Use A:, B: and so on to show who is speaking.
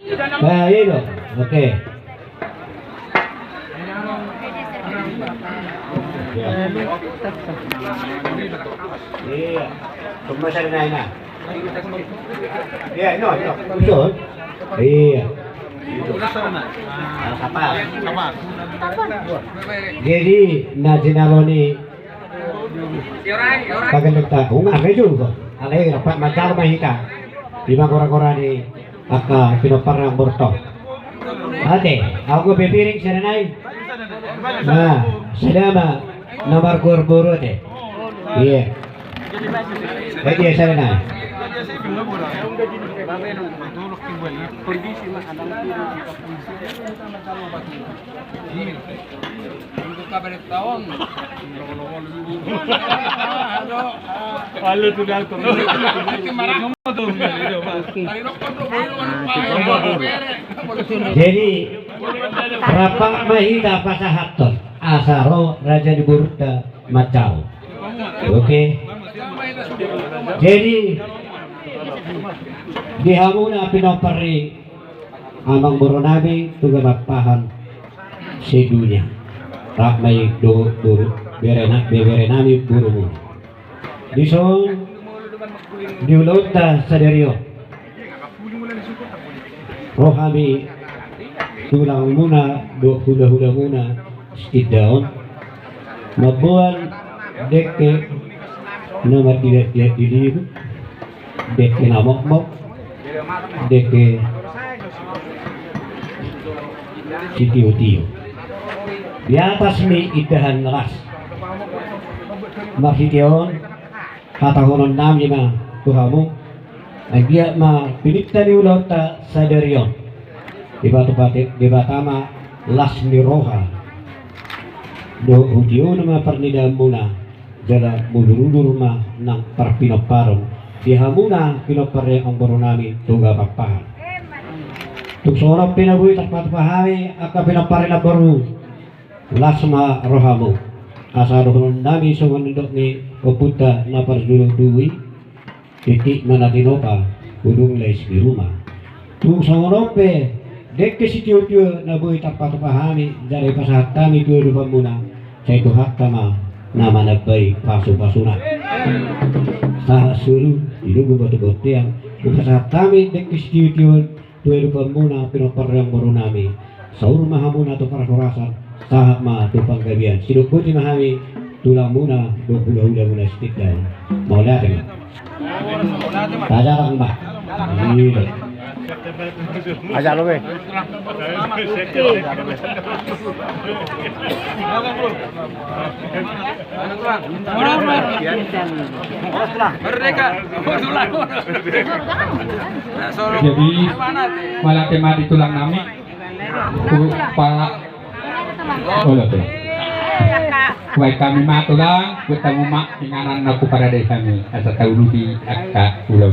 A: Nah, itu. Oke. Iya. Kumasa na na. Iya, no. Betul. Iya. Kapal. Jadi natinaloni paganda kung medyo ko. Alay rapat macar mahika. Di ba kora-kora ni aka pinoparang borto. Ate, ako pipiring sa nanay. Nah, selama nomor kurburu deh. Iya. Jadi sa nanay.
B: Halo sudah
A: Jadi rapat mahida pasahaton asaro raja di Burta Macau. Oke. Jadi dihamuna pinopari amang boronabi tugapahan sedunya. Tak may do berenami burumu. Dison diulota saderio. Rohami tulang muna do hula-hula muna sit down. Mabuan deke nomor tidak dilihat deke namok-mok deke sitio-tio. Di atas ni idahan ras makition hatahonon nami ma tuhamu ay dia ma pinita ni ulot ta saderion di batama las ni roha do udio na pernida muna jala mulurudur ma ng parpinoparong di hamuna pinopare ang boronami tuga papahan tuksorap pinabuhi takpat pahami aka pinopare na baru lasma rohamu asado nami sumundok ni oputa na parjulong duwi titik manatinopa udung lais di rumah tung songonope dek ke sitio-tio na buhi tapat pahami dari pasahat kami tuyo dupa muna sa ito hakama na managbay paso-pasuna sa sulu ilugo bato-bato yang pasahat kami dek ke sitio-tio tuyo dupa muna pinoparang baro nami sa urma muna to para kurasan tahap ma tupang gabian siduk puti mahami tulang muna do hula-hula muna stick down mau lihat kan aja kang mbak iya aja lo be
B: jadi malah tema di tulang nami pala tuh. Baik kami matulang, bertemu mak inganan aku pada desa kami. Asa tahu di akta pulau